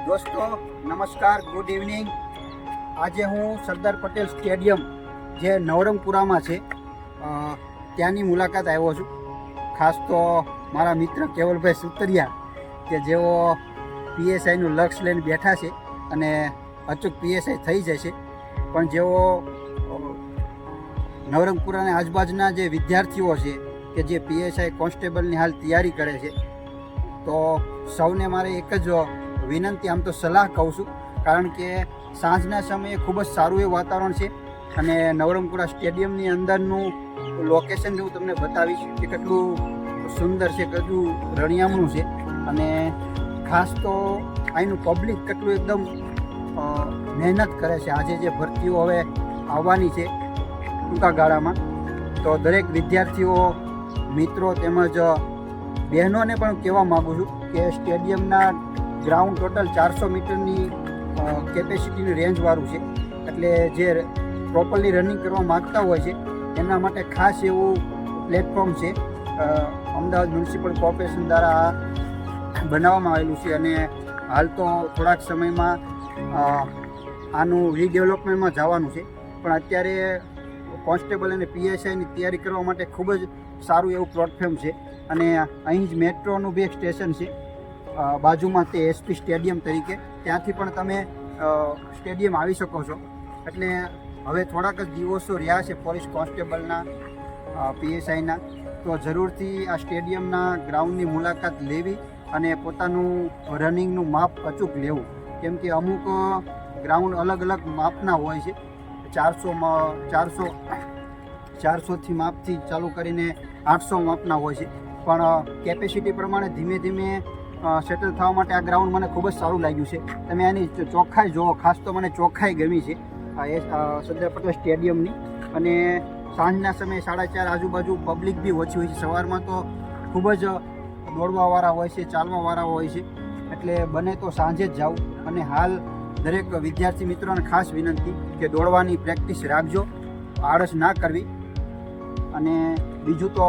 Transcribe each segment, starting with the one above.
દોસ્તો નમસ્કાર, good evening. આજે હું સરદાર પટેલ સ્ટેડિયમ જે નવરંગપુરામાં છે ત્યાંની મુલાકાત આવ્યો છું. ખાસ તો મારા મિત્ર કેવલભાઈ સુતરિયા કે જેઓ પીએસઆઈનું લક્ષ્ય લઈને બેઠા છે અને અચૂક પીએસઆઈ થઈ જશે, પણ જેઓ નવરંગપુરા અને આજુબાજુના જે વિદ્યાર્થીઓ છે કે જે પીએસઆઈ કોન્સ્ટેબલની હાલ તૈયારી કરે છે, તો સૌને મારે એક જ વિનંતી, આમ તો સલાહ કહું છું, કારણ કે સાંજના સમયે ખૂબ જ સારું એવું વાતાવરણ છે અને નવરંગપુરા સ્ટેડિયમની અંદરનું લોકેશન હું તમને બતાવીશ કે કેટલું સુંદર છે, કેટલું રળિયામણું છે અને ખાસ તો અહીંનું પબ્લિક કેટલું એકદમ મહેનત કરે છે. આજે જે ભરતીઓ હવે આવવાની છે ટૂંકા ગાળામાં, તો દરેક વિદ્યાર્થીઓ, મિત્રો તેમજ બહેનોને પણ કહેવા માગું છું કે સ્ટેડિયમના ગ્રાઉન્ડ ટોટલ 400 મીટરની કેપેસિટીની રેન્જવાળું છે, એટલે જે પ્રોપરલી રનિંગ કરવા માગતા હોય છે એના માટે ખાસ એવું પ્લેટફોર્મ છે. અમદાવાદ મ્યુનિસિપલ કોર્પોરેશન દ્વારા બનાવવામાં આવેલું છે અને હાલ તો થોડાક સમયમાં આનું રીડેવલપમેન્ટમાં જવાનું છે, પણ અત્યારે કોન્સ્ટેબલ અને પીએસઆઈની તૈયારી કરવા માટે ખૂબ જ સારું એવું પ્લેટફોર્મ છે. અને અહીં જ મેટ્રોનું બી એક સ્ટેશન છે બાજુમાં, તે એસપી સ્ટેડિયમ તરીકે, ત્યાંથી પણ તમે સ્ટેડિયમ આવી શકો છો. એટલે હવે થોડાક જ દિવસો રહ્યા છે પોલીસ કોન્સ્ટેબલના, પીએસઆઈના, તો જરૂરથી આ સ્ટેડિયમના ગ્રાઉન્ડની મુલાકાત લેવી અને પોતાનું રનિંગનું માપ અચૂક લેવું, કેમ કે અમુક ગ્રાઉન્ડ અલગ અલગ માપના હોય છે. 400થી માપથી ચાલુ કરીને 800 માપના હોય છે, પણ કેપેસિટી પ્રમાણે ધીમે ધીમે સેટલ થવા માટે આ ગ્રાઉન્ડ મને ખૂબ જ સારું લાગ્યું છે. તમે આની ચોખ્ખાઈ જુઓ, ખાસ તો મને ચોખ્ખાઈ ગમી છે સરદાર પટેલ સ્ટેડિયમની. અને સાંજના સમયે 4:30 આજુબાજુ પબ્લિક બી ઓછી હોય છે. સવારમાં તો ખૂબ જ દોડવાવાળા હોય છે, ચાલવાવાળા હોય છે, એટલે બને તો સાંજે જ જાઉં. અને હાલ દરેક વિદ્યાર્થી મિત્રોને ખાસ વિનંતી કે દોડવાની પ્રેક્ટિસ રાખજો, આળસ ના કરવી. અને બીજું તો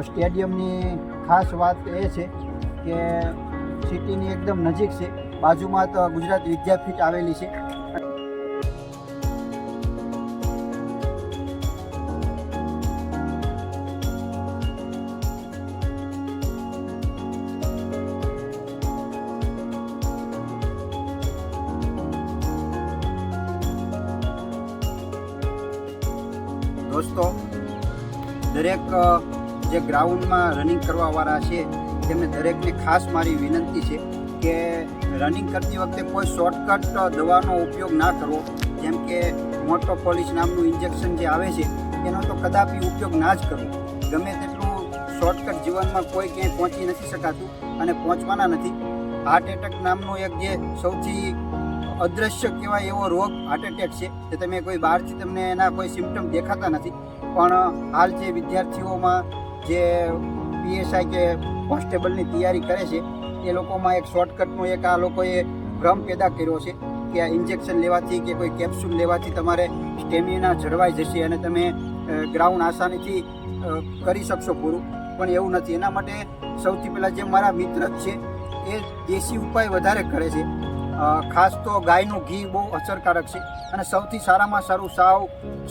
સ્ટેડિયમની ખાસ વાત એ છે કે સિટીની એકદમ નજીક છે, બાજુમાં તો ગુજરાત વિદ્યાપીઠ આવેલી છે. દોસ્તો, દરેક જે ગ્રાઉન્ડમાં રનિંગ કરવાવાળા છે તેમને દરેકને ખાસ મારી વિનંતી છે કે રનિંગ કરતી વખતે કોઈ શોર્ટકટ દવાનો ઉપયોગ ના કરવો. જેમ કે મોટોપોલિસ નામનું ઇન્જેક્શન જે આવે છે એનો તો કદાપી ઉપયોગ ના જ કરવો. ગમે તેટલું શોર્ટકટ જીવનમાં કોઈ ક્યાંય પહોંચી નથી શકાતું અને પહોંચવાના નથી. હાર્ટ એટેક નામનો એક જે સૌથી અદૃશ્ય કહેવાય એવો રોગ હાર્ટ એટેક છે, કે તમે કોઈ બહારથી તમને એના કોઈ સિમ્ટમ દેખાતા નથી, પણ હાલ જે વિદ્યાર્થીઓમાં જે પીએસઆઈ કે કોન્સ્ટેબલની તૈયારી કરે છે એ લોકોમાં એક શોર્ટકટનો એક આ લોકોએ ભ્રમ પેદા કર્યો છે કે આ ઇન્જેક્શન લેવાથી કે કોઈ કેપ્સ્યુલ લેવાથી તમારે સ્ટેમિના જળવાઈ જશે અને તમે ગ્રાઉન્ડ આસાનીથી કરી શકશો પૂરું, પણ એવું નથી. એના માટે સૌથી પહેલાં જે મારા મિત્ર છે એ દેશી ઉપાય વધારે કરે છે. ખાસ તો ગાયનું ઘી બહુ અસરકારક છે અને સૌથી સારામાં સારું, સાવ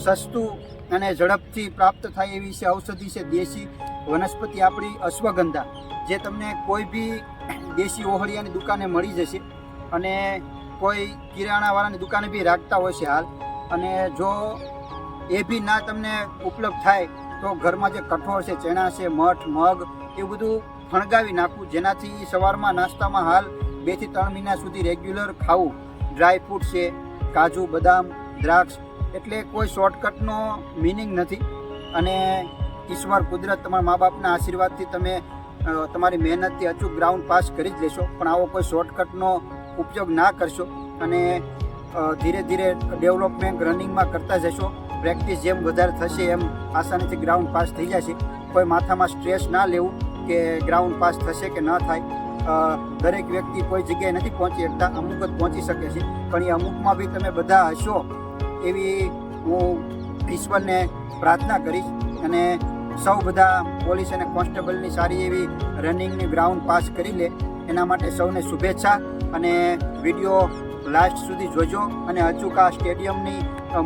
સસ્તું અને ઝડપથી પ્રાપ્ત થાય એવી છે ઔષધિ છે દેશી વનસ્પતિ આપણી અશ્વગંધા, જે તમને કોઈ બી દેશી ઓહળિયાની દુકાને મળી જશે અને કોઈ કિરાણાવાળાની દુકાને બી રાખતા હોય છે હાલ. અને જો એ બી ના તમને ઉપલબ્ધ થાય તો ઘરમાં જે કઠોળ છે, ચણા છે, મઠ, મગ, એ બધું ફણગાવી નાખવું, જેનાથી સવારમાં નાસ્તામાં હાલ 2 થી 3 મહિના સુધી રેગ્યુલર ખાવું. ડ્રાય ફ્રૂટ છે, કાજુ, બદામ, દ્રાક્ષ, એટલે કોઈ શોર્ટકટનો મિનિંગ નથી. અને ઈશ્વર, કુદરત, તમારા મા બાપના આશીર્વાદથી તમે તમારી મહેનતથી અચૂક ગ્રાઉન્ડ પાસ કરી જ લેશો, પણ આવો કોઈ શોર્ટકટનો ઉપયોગ ના કરશો અને ધીરે ધીરે ડેવલપમેન્ટ રનિંગમાં કરતા જશો. પ્રેક્ટિસ જેમ વધારે થશે એમ આસાનીથી ગ્રાઉન્ડ પાસ થઈ જશે. કોઈ માથામાં સ્ટ્રેસ ના લેવું કે ગ્રાઉન્ડ પાસ થશે કે ન થાય. દરેક વ્યક્તિ કોઈ જગ્યાએ નથી પહોંચી શકતા, અમુક જ પહોંચી શકે છે, પણ એ અમુકમાં બી તમે બધા હશો એવી હું ઈશ્વરને પ્રાર્થના કરીશ. અને સૌ બધા પોલીસ અને કોન્સ્ટેબલની સારી એવી રનિંગની ગ્રાઉન્ડ પાસ કરી લે એના માટે સૌને શુભેચ્છા. અને વિડીયો લાસ્ટ સુધી જોજો અને અચૂક આ સ્ટેડિયમની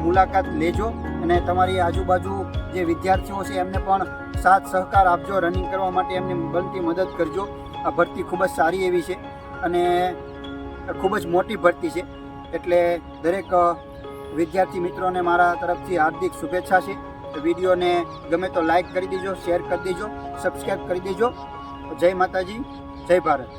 મુલાકાત લેજો અને તમારી આજુબાજુ જે વિદ્યાર્થીઓ છે એમને પણ સાથ સહકાર આપજો. રનિંગ કરવા માટે એમની બનતી મદદ કરજો. આ ભરતી ખૂબ જ સારી એવી છે અને ખૂબ જ મોટી ભરતી છે, એટલે દરેક વિદ્યાર્થી મિત્રોને મારા તરફથી હાર્દિક શુભેચ્છા છે. વિડીયોને ગમે તો લાઈક કરી દેજો, શેર કરી દેજો, સબસ્ક્રાઈબ કરી દેજો. જય માતાજી, જય ભારત.